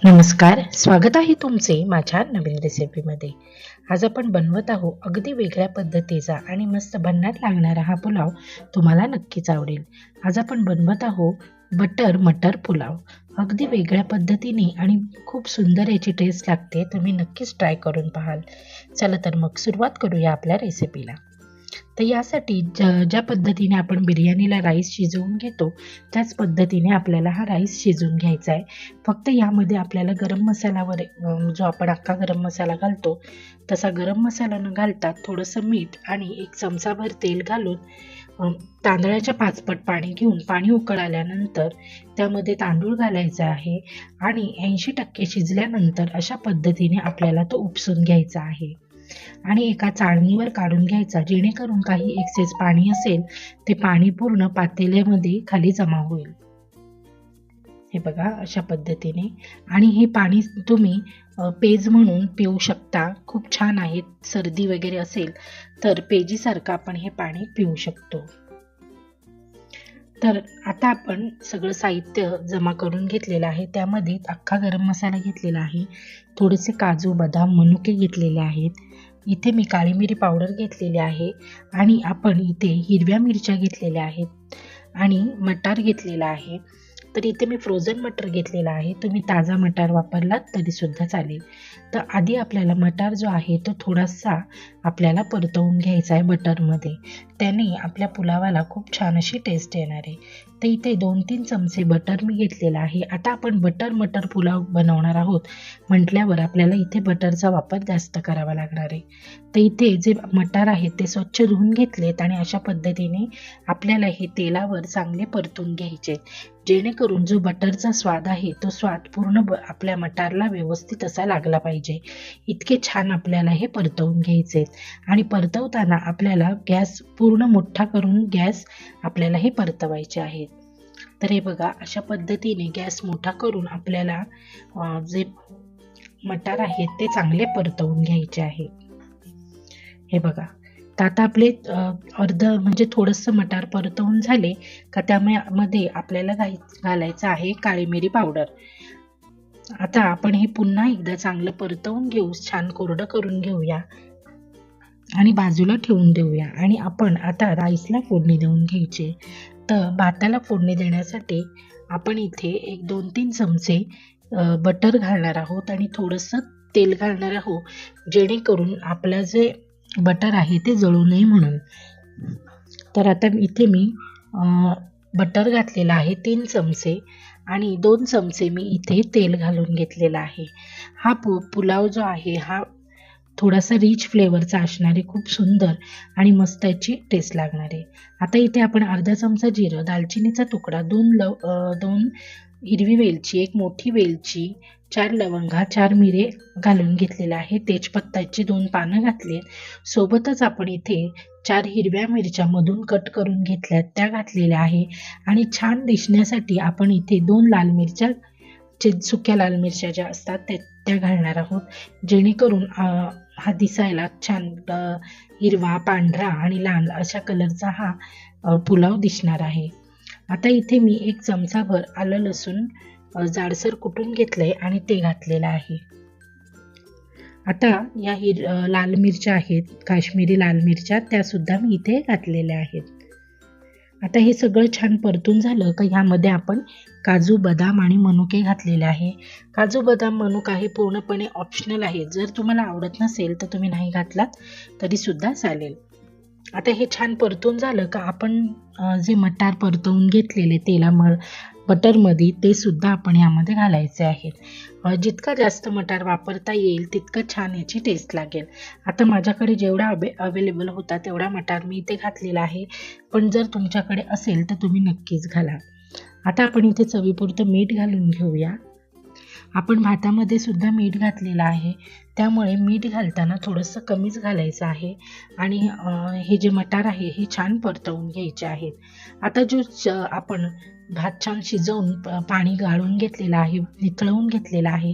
नमस्कार, स्वागत आहे तुमचे माझ्या नवीन रेसिपीमध्ये. आज आपण बनवत आहोत अगदी वेगळ्या पद्धतीचा आणि मस्त भन्नाट लागणारा हा पुलाव. तुम्हाला नक्कीच आवडेल. आज आपण बनवत आहोत बटर मटर पुलाव. अगदी वेगळ्या पद्धतीने आणि खूप सुंदर याची टेस्ट लागते. तुम्ही नक्कीच ट्राय करून पाहाल. चला तर मग सुरुवात करूया आपल्या रेसिपीला. तर यासाठी ज्या पद्धतीने आपण बिर्याणीला राईस शिजवून घेतो त्याच पद्धतीने आपल्याला हा राईस शिजवून घ्यायचा आहे. फक्त यामध्ये आपल्याला गरम मसालावर जो आपण अख्खा गरम मसाला घालतो तसा गरम मसाला न घालता थोडंसं मीठ आणि 1 चमचाभर तेल घालून तांदळाच्या 5 पट पाणी घेऊन पाणी उकळ आल्यानंतर त्यामध्ये तांदूळ घालायचा आहे आणि 80% शिजल्यानंतर अशा पद्धतीने आपल्याला तो उपसून घ्यायचा आहे आणि एका चाळणीवर काढून घ्यायचा, जेणेकरून काही एक्सेस पाणी असेल ते पाणी पूर्ण पातेल्यामध्ये खाली जमा होईल. हे बघा अशा पद्धतीने. आणि हे पाणी तुम्ही पेज म्हणून पिऊ शकता. खूप छान आहे. सर्दी वगैरे असेल तर पेजीसारखं आपण हे पाणी पिऊ शकतो. तर आता आपण सगळं साहित्य जमा करून घेतलेलं आहे. त्यामध्ये अख्खा गरम मसाला घेतलेला आहे, थोडेसे काजू बदाम मनुके घेतलेले आहेत, इथे मी काळी मिरी पावडर घेतलेली आहे आणि आपण इथे हिरव्या मिरच्या घेतलेल्या आहेत आणि मटार घेतलेला आहे. तर इथे मी फ्रोझन मटर घेतलेला आहे. तुम्ही ताजा मटार वापरलात तरी सुद्धा चालेल. तर आधी आपल्याला मटार जो आहे तो थोडासा आपल्याला परतवून घ्यायचा आहे बटरमध्ये. त्याने आपल्या पुलावाला खूप छान अशी टेस्ट येणार आहे. तर इथे 2-3 चमचे बटर मी घेतलेला आहे. आता आपण बटर मटर पुलाव बनवणार आहोत म्हटल्यावर आपल्याला इथे बटरचा वापर जास्त करावा लागणार आहे. तर इथे जे मटार आहेत ते स्वच्छ धुवून घेतलेत आणि अशा पद्धतीने आपल्याला हे तेलावर चांगले परतून घ्यायचे, जेणेकरून जो बटरचा स्वाद आहे तो स्वाद पूर्ण आपल्या मटारला व्यवस्थित असा लागला पाहिजे. इतके छान आपल्याला हे परतवून घ्यायचे आणि परतवताना आपल्याला गॅस पूर्ण मोठा करून गॅस आपल्याला हे परतवायचे आहेत. तर हे बघा अशा पद्धतीने गॅस मोठा करून आपल्याला जे मटार आहेत ते चांगले परतवून घ्यायचे आहे. हे बघा. तर आता आपले अर्ध म्हणजे थोडंसं मटार परतवून झाले का त्यामध्ये आपल्याला घालायचं आहे काळी मिरी पावडर. आता आपण हे पुन्हा एकदा चांगलं परतवून घेऊ, छान कोरडं करून घेऊया आणि बाजूला ठेवून देऊया. आणि आपण आता राईसला फोडणी देऊन घ्यायची. तर भाताला फोडणी देण्यासाठी आपण इथे 1-2-3 चमचे बटर घालणार आहोत आणि थोडंसं तेल घालणार आहोत, जेणेकरून आपलं जे बटर आहे ते जळू नये म्हणून. तर आता इथे मी बटर घातलेलं आहे 3 चमचे आणि 2 चमचे मी इथे तेल घालून घेतलेला आहे. हा पुलाव जो आहे हा थोडासा रिच फ्लेवरचा असणार आहे, खूप सुंदर आणि मस्त याची टेस्ट लागणार आहे. आता इथे आपण अर्धा चमचा जिरं, दालचिनीचा तुकडा, 2 हिरवी वेलची, 1 मोठी वेलची, 4 लवंगा, 4 मिरे घालून घेतलेले आहे. तेजपत्त्याची 2 पानं घातलेत. सोबतच आपण इथे 4 हिरव्या मिरच्या मधून कट करून घेतल्यात त्या घातलेल्या आहे आणि छान दिसण्यासाठी आपण इथे 2 लाल मिरच्या, सुक्या लाल मिरच्या ज्या असतात त्या घालणार आहोत, जेणेकरून हा दिसायला छान हिरवा, पांढरा आणि लाल अशा कलरचा हा पुलाव दिसणार आहे. आता इथे मी 1 चमचाभर आलं लसूण जाडसर कुटून घेतलंय आणि ते घातलेलं आहे. आता या लाल मिरच्या आहेत, काश्मीरी लाल मिरच्या, त्या सुद्धा मी इथे घातलेल्या आहेत. आता हे सगळं छान परतून झालं का ह्यामध्ये आपण काजू बदाम आणि मनुके घातलेले आहे. काजू बदाम मनुका हे पूर्णपणे ऑप्शनल आहे. जर तुम्हाला आवडत नसेल तर तुम्ही नाही घातलात तरी सुद्धा चालेल. आता हे छान परतून झालं का आपण जे मटार परतवून घेतलेले बटरमध्ये ते सुद्धा आपण यामध्ये घालायचे आहेत. जितका जास्त मटार वापरता येईल तितकं छान याची टेस्ट लागेल. आता माझ्याकडे जेवढा अवेलेबल होता तेवढा मटार मी इथे घातलेला आहे, पण जर तुमच्याकडे असेल तर तुम्ही नक्कीच घाला. आता आपण इथे चवीपुरतं मीठ घालून घेऊया. आपण भातामध्ये सुद्धा मीठ घातलेलं आहे, त्यामुळे मीठ घालताना थोडंसं कमीच घालायचं आहे आणि हे जे मटार आहे हे छान परतवून घ्यायचे आहेत. आता आपण भात छान शिजवून पाणी गाळून घेतलेला आहे, निथळवून घेतलेला आहे,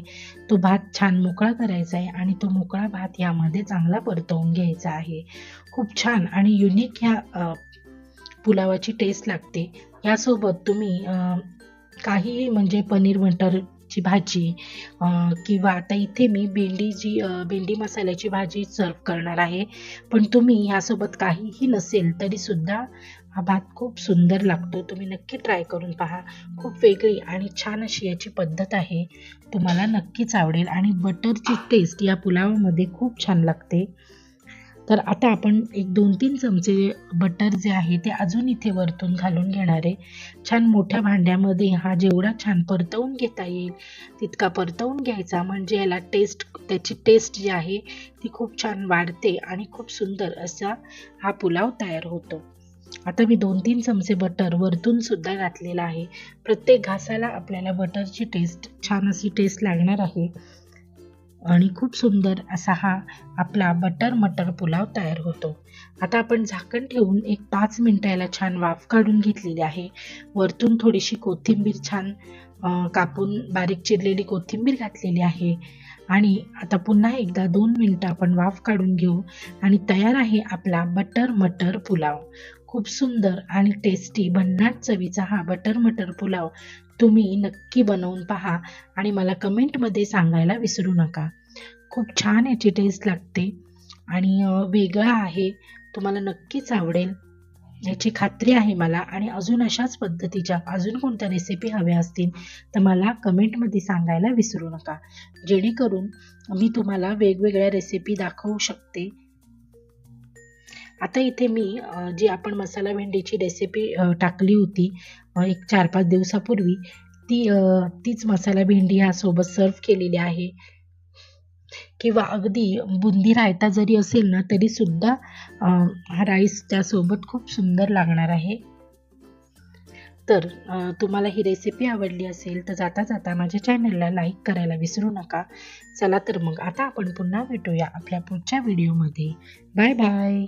तो भात छान मोकळा करायचा आहे आणि तो मोकळा भात यामध्ये चांगला परतवून घ्यायचा आहे. खूप छान आणि युनिक ह्या पुलावाची टेस्ट लागते. यासोबत तुम्ही काहीही म्हणजे पनीर मटर मसाल्याची भाजी किंवा आता इथे मी भेंडी मसाल्याची भाजी सर्व करणार आहे. पण तुम्ही ह्यासोबत काहीही नसेल तरीसुद्धा हा भात खूप सुंदर लागतो. तुम्ही नक्की ट्राय करून पहा. खूप वेगळी आणि छान अशी याची पद्धत आहे. तुम्हाला नक्कीच आवडेल आणि बटरची टेस्ट या पुलावामध्ये खूप छान लागते. तर आता आपण एक 2-3 चमचे बटर जे आहे ते अजून इथे वरतून घालून घेणार आहे. छान मोठ्या भांड्यामध्ये हा जेवढा छान परतवून घेता येईल तितका परतवून घ्यायचा, म्हणजे याला त्याची टेस्ट जी आहे ती खूप छान वाढते आणि खूप सुंदर असा हा पुलाव तयार होतो. आता मी 2-3 चमचे बटर वरतून सुद्धा घातलेला आहे. प्रत्येक घासाला आपल्याला बटरची टेस्ट छान अशी टेस्ट लागणार आहे आणि खूप सुंदर असा हा आपला बटर मटर पुलाव तयार होतो. आता आपण झाकण ठेवून एक 5 मिनिटं याला छान वाफ काढून घेतलेली आहे. वरतून थोडीशी कोथिंबीर छान कापून बारीक चिरलेली कोथिंबीर घातलेली आहे आणि आता पुन्हा एकदा 2 मिनिटं आपण वाफ काढून घेऊ आणि तयार आहे आपला बटर मटर पुलाव. खूप सुंदर आणि टेस्टी भन्नाट चवीचा हा बटर मटर पुलाव तुम्ही नक्की बनवून पहा आणि मला कमेंटमध्ये सांगायला विसरू नका. खूप छान याची टेस्ट लागते आणि वेगळा आहे. तुम्हाला नक्कीच आवडेल याची खात्री आहे मला. आणि अजून अशाच पद्धतीच्या अजून कोणत्या रेसिपी हव्या असतील तर मला कमेंटमध्ये सांगायला विसरू नका, जेणेकरून मी तुम्हाला वेगवेगळ्या रेसिपी दाखवू शकते. आता इथे मी जी आपण मसाला भेंडीची रेसिपी टाकली होती एक 4-5 दिवसापूर्वी, तीच मसाला भेंडी ह्यासोबत सर्व केलेली आहे. किंवा अगदी बुंदी रायता जरी असेल ना तरीसुद्धा हा राईस त्यासोबत खूप सुंदर लागणार आहे. तर तुम्हाला ही रेसिपी आवडली असेल तर जाता जाता माझ्या चॅनलला लाईक करायला विसरू नका. चला तर मग आता आपण पुन्हा भेटूया आपल्या पुढच्या व्हिडिओमध्ये. Bye bye.